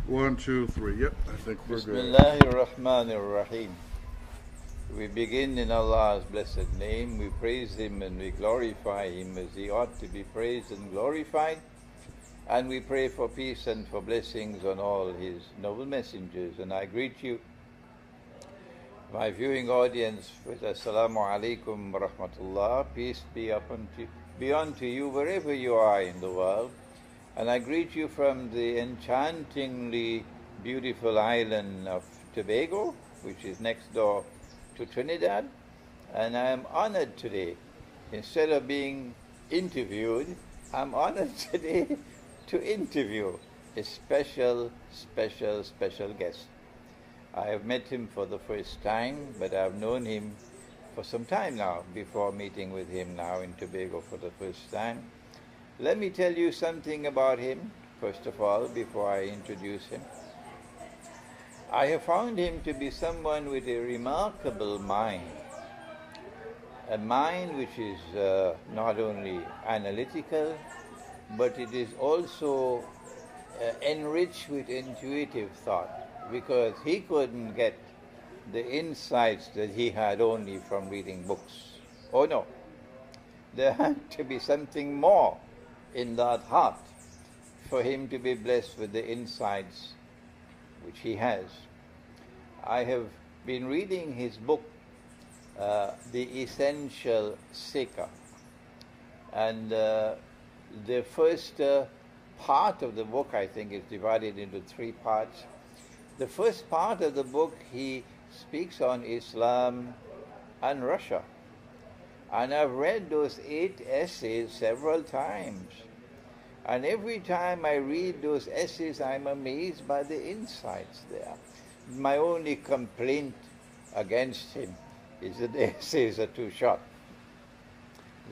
1, 2, 3. Yep, I think we're good. Bismillahirrahmanirrahim. We begin in Allah's blessed name. We praise Him and we glorify Him as He ought to be praised and glorified. And we pray for peace and for blessings on all His noble messengers. And I greet you, my viewing audience, with Assalamu alaikum wa rahmatullah. Peace be unto you wherever you are in the world. And I greet you from the enchantingly beautiful island of Tobago, which is next door to Trinidad. And I am honored today, instead of being interviewed, I'm honored today to interview a special guest. I have met him for the first time, but I've known him for some time now, before meeting with him now in Tobago for the first time. Let me tell you something about him, first of all, before I introduce him. I have found him to be someone with a remarkable mind, a mind which is not only analytical, but it is also enriched with intuitive thought, because he couldn't get the insights that he had only from reading books. Oh no, there had to be something more in that heart for him to be blessed with the insights which he has. I have been reading his book, The Essential Seeker, and the first part of the book, I think, is divided into 3 parts. The first part of the book, he speaks on Islam and Russia. And I've read those 8 essays several times. And every time I read those essays, I'm amazed by the insights there. My only complaint against him is that the essays are too short.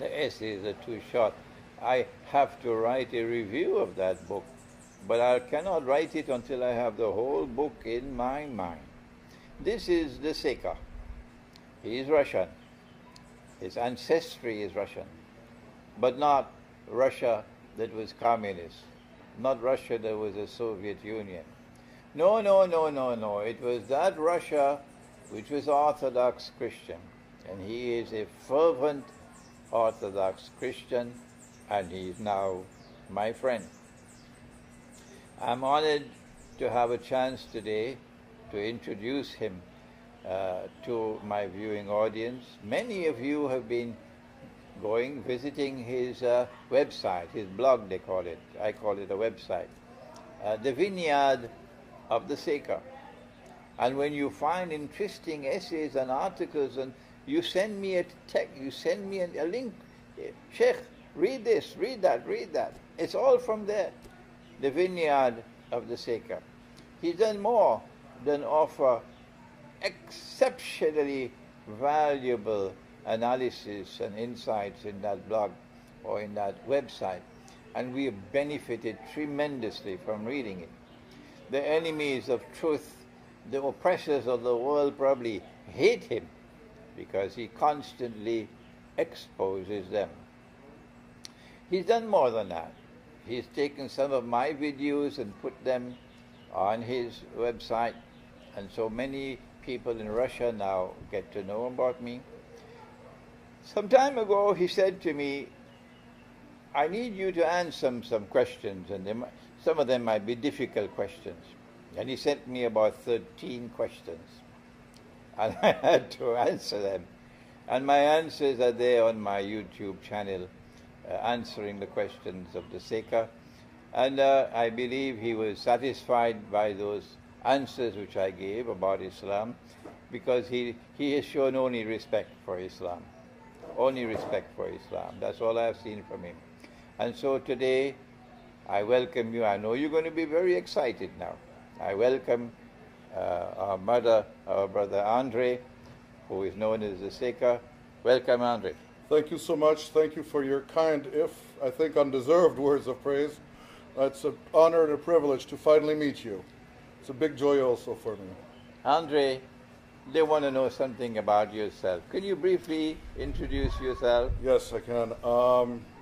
The essays are too short. I have to write a review of that book, but I cannot write it until I have the whole book in my mind. This is the seeker. He is Russian. His ancestry is Russian, but not Russia that was communist, not Russia that was the Soviet Union. No. It was that Russia which was Orthodox Christian, and he is a fervent Orthodox Christian, and he is now my friend. I'm honored to have a chance today to introduce him to my viewing audience. Many of you have been visiting his website, his blog they call it. I call it a website. The Vineyard of the Seeker. And when you find interesting essays and articles, and you send me a text, you send me a link, Sheikh, read this, read that. It's all from there. The Vineyard of the Seeker. He's done more than offer exceptionally valuable analysis and insights in that blog or in that website, and we have benefited tremendously from reading it. The enemies of truth, the oppressors of the world, probably hate him because he constantly exposes them. He's done more than that. He's taken some of my videos and put them on his website, and so many people in Russia now get to know about me. Some time ago, he said to me, I need you to answer some questions, and some of them might be difficult questions. And he sent me about 13 questions, and I had to answer them. And my answers are there on my YouTube channel, answering the questions of the Seeker. And I believe he was satisfied by those answers which I gave about Islam, because he has shown only respect for Islam. Only respect for Islam. That's all I've seen from him. And so today, I welcome you. I know you're going to be very excited now. I welcome our brother Andre, who is known as the Seeker. Welcome, Andre. Thank you so much. Thank you for your kind, if I think undeserved, words of praise. It's an honor and a privilege to finally meet you. It's a big joy also for me. Andre, they want to know something about yourself. Can you briefly introduce yourself? Yes, I can.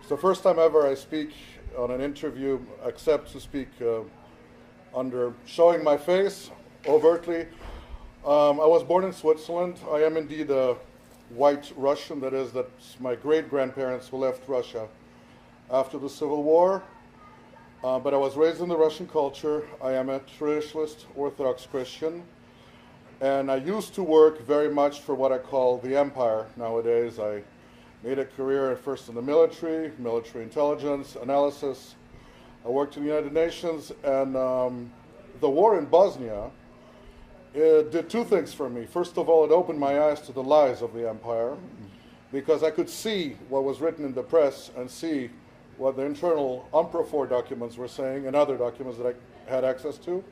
It's the first time ever I speak on an interview, accept to speak under showing my face overtly. I was born in Switzerland. I am indeed a white Russian. That is, that's my great-grandparents who left Russia after the Civil War. But I was raised in the Russian culture. I am a traditionalist Orthodox Christian. And I used to work very much for what I call the empire nowadays. I made a career first in the military intelligence, analysis. I worked in the United Nations, and the war in Bosnia, it did two things for me. First of all, it opened my eyes to the lies of the empire, because I could see what was written in the press and see what the internal UNPRO4 documents were saying and other documents that I had access to.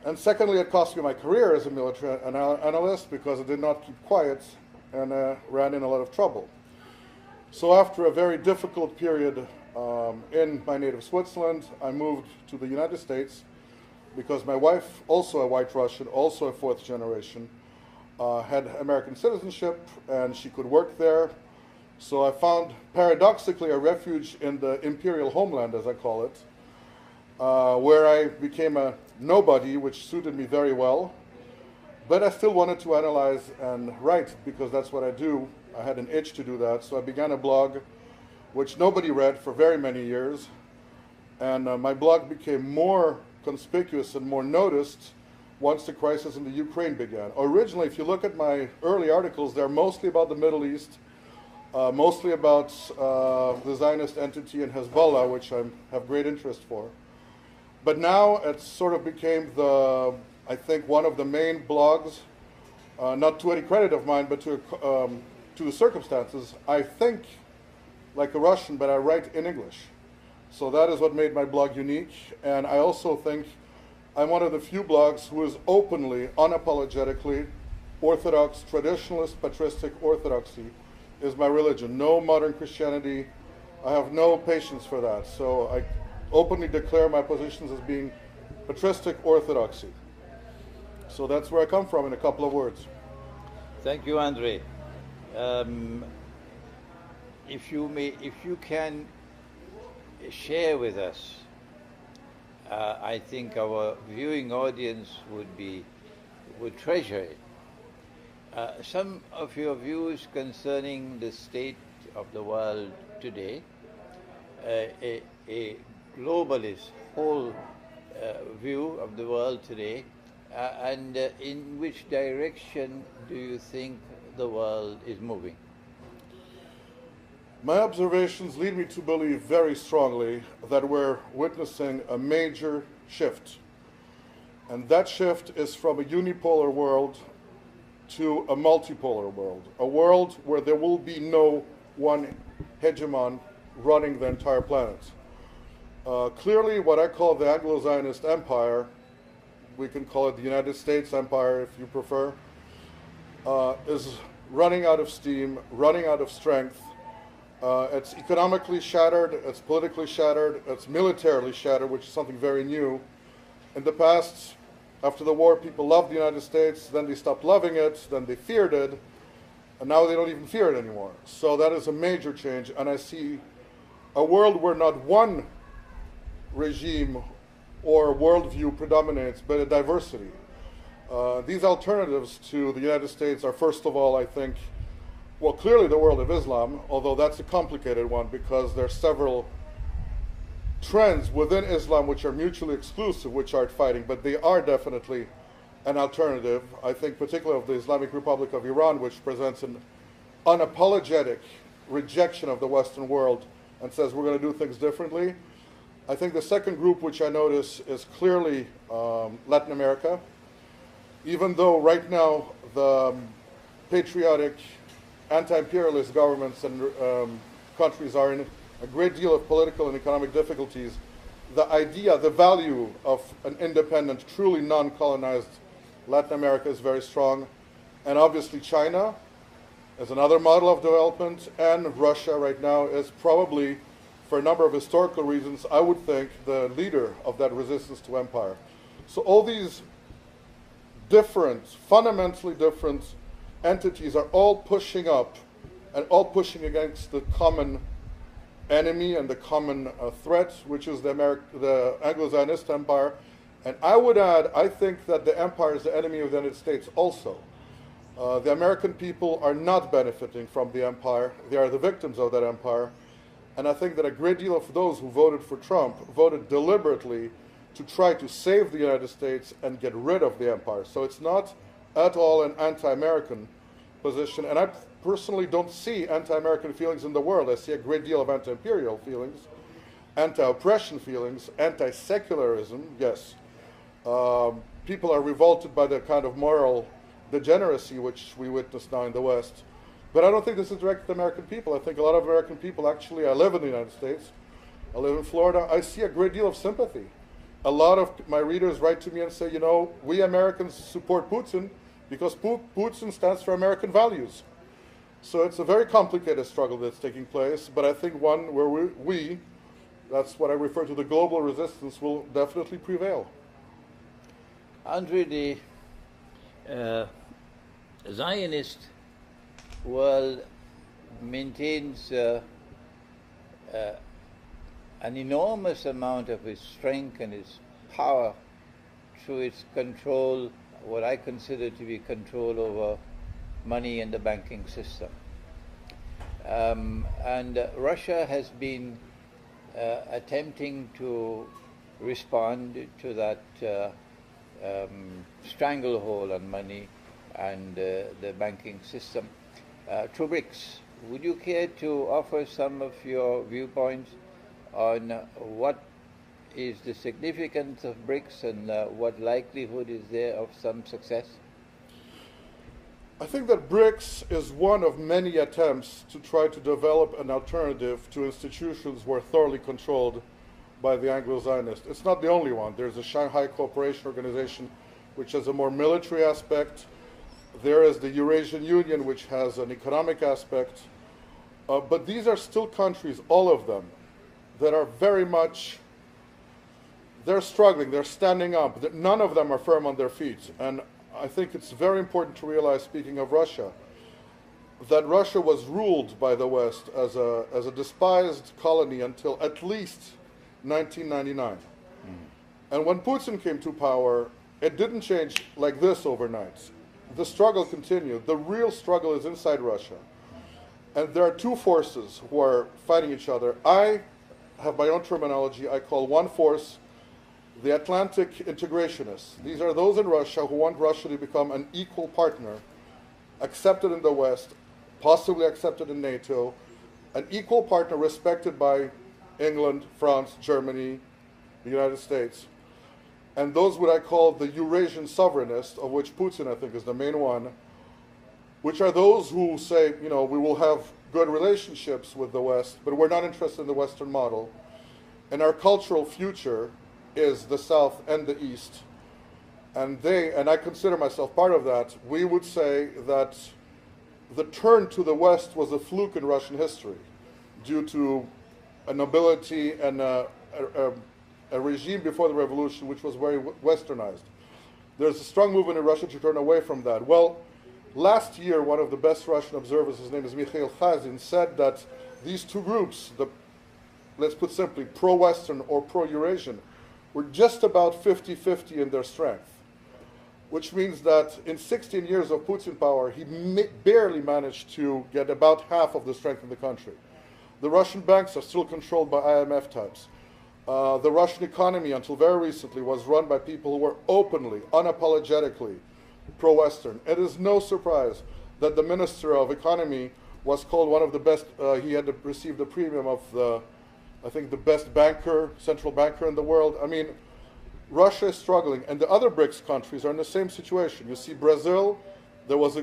And secondly, it cost me my career as a military analyst, because I did not keep quiet and ran in a lot of trouble. So after a very difficult period in my native Switzerland, I moved to the United States, because my wife, also a white Russian, also a fourth generation, had American citizenship, and she could work there. So I found, paradoxically, a refuge in the imperial homeland, as I call it, where I became a nobody, which suited me very well. But I still wanted to analyze and write, because that's what I do. I had an itch to do that, so I began a blog, which nobody read for very many years. And my blog became more conspicuous and more noticed once the crisis in the Ukraine began. Originally, if you look at my early articles, they're mostly about the Middle East, mostly about the Zionist entity and Hezbollah, which I have great interest for. But now it sort of became I think, one of the main blogs, not to any credit of mine, but to the circumstances. I think like a Russian, but I write in English. So that is what made my blog unique. And I also think I'm one of the few blogs who is openly, unapologetically Orthodox, traditionalist, patristic orthodoxy is my religion. No modern Christianity. I have no patience for that. So I openly declare my positions as being patristic orthodoxy. So that's where I come from in a couple of words. Thank you, Andre. If you can share with us, I think our viewing audience would treasure it. Some of your views concerning the state of the world today, a globalist whole view of the world today, and in which direction do you think the world is moving? My observations lead me to believe very strongly that we're witnessing a major shift. And that shift is from a unipolar world to a multipolar world, a world where there will be no one hegemon running the entire planet. Clearly, what I call the Anglo-Zionist empire, we can call it the United States empire if you prefer, is running out of steam, running out of strength. It's economically shattered, it's politically shattered, it's militarily shattered, which is something very new. In the past, after the war, people loved the United States, then they stopped loving it, then they feared it, and now they don't even fear it anymore. So that is a major change, and I see a world where not one regime or worldview predominates, but a diversity. These alternatives to the United States are, first of all, I think, well, clearly the world of Islam, although that's a complicated one because there are several trends within Islam which are mutually exclusive, which aren't fighting, but they are definitely an alternative. I think particularly of the Islamic Republic of Iran, which presents an unapologetic rejection of the Western world and says we're going to do things differently. I think the second group which I notice is clearly Latin America, even though right now the patriotic anti-imperialist governments and countries are in a great deal of political and economic difficulties, the idea, the value of an independent, truly non-colonized Latin America is very strong. And obviously China is another model of development, and Russia right now is probably, for a number of historical reasons, I would think, the leader of that resistance to empire. So all these different, fundamentally different entities are all pushing up and all pushing against the common enemy and the common threat, which is the Anglo-Zionist empire. And I would add, I think that the empire is the enemy of the United States also. The American people are not benefiting from the empire. They are the victims of that empire. And I think that a great deal of those who voted for Trump voted deliberately to try to save the United States and get rid of the empire. So it's not at all an anti-American position. And I personally don't see anti-American feelings in the world. I see a great deal of anti-imperial feelings, anti-oppression feelings, anti-secularism, yes. People are revolted by the kind of moral degeneracy which we witness now in the West. But I don't think this is directed to American people. I think a lot of American people, actually, I live in the United States, I live in Florida, I see a great deal of sympathy. A lot of my readers write to me and say, you know, we Americans support Putin because Putin stands for American values. So it's a very complicated struggle that's taking place, but I think one where we that's what I refer to, the global resistance, will definitely prevail. Andre, the Zionist world maintains an enormous amount of its strength and its power through its control, what I consider to be control over money and the banking system. And Russia has been attempting to respond to that stranglehold on money and the banking system through BRICS. Would you care to offer some of your viewpoints on what is the significance of BRICS and what likelihood is there of some success? I think that BRICS is one of many attempts to try to develop an alternative to institutions who are thoroughly controlled by the Anglo-Zionists. It's not the only one. There's the Shanghai Cooperation Organization, which has a more military aspect. There is the Eurasian Union, which has an economic aspect. But these are still countries, all of them, that are very much, they're struggling, they're standing up. None of them are firm on their feet. And I think it's very important to realize, speaking of Russia, that Russia was ruled by the West as a despised colony until at least 1999. And when Putin came to power, it didn't change like this overnight. The struggle continued. The real struggle is inside Russia. And there are two forces who are fighting each other. I have my own terminology. I call one force the Atlantic integrationists. These are those in Russia who want Russia to become an equal partner, accepted in the West, possibly accepted in NATO, an equal partner respected by England, France, Germany, the United States. And those what I call the Eurasian sovereignists, of which Putin, I think, is the main one, which are those who say, you know, we will have good relationships with the West, but we're not interested in the Western model. And our cultural future is the South and the East. And I consider myself part of that, we would say that the turn to the West was a fluke in Russian history due to a nobility and a regime before the revolution which was very westernized. There's a strong movement in Russia to turn away from that. Well, last year, one of the best Russian observers, his name is Mikhail Khazin, said that these two groups, let's put simply, pro-Western or pro-Eurasian, were just about 50-50 in their strength, which means that in 16 years of Putin power, he barely managed to get about half of the strength in the country. The Russian banks are still controlled by IMF types. The Russian economy, until very recently, was run by people who were openly, unapologetically pro-Western. It is no surprise that the Minister of Economy was called one of the best, he had received a premium of I think the best banker, central banker in the world. I mean, Russia is struggling, and the other BRICS countries are in the same situation. You see Brazil, there was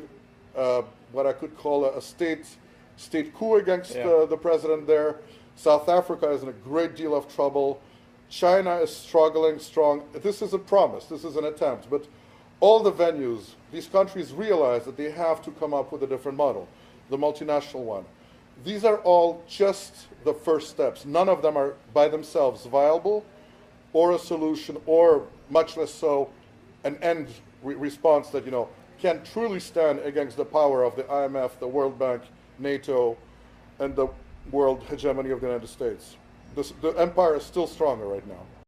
what I could call a state coup against the president there. South Africa is in a great deal of trouble. China is struggling strong. This is a promise, this is an attempt, but all the venues, these countries realize that they have to come up with a different model, the multinational one. These are all just the first steps. None of them are by themselves viable or a solution, or much less so an end response that, you know, can truly stand against the power of the IMF, the World Bank, NATO, and the world hegemony of the United States. The empire is still stronger right now.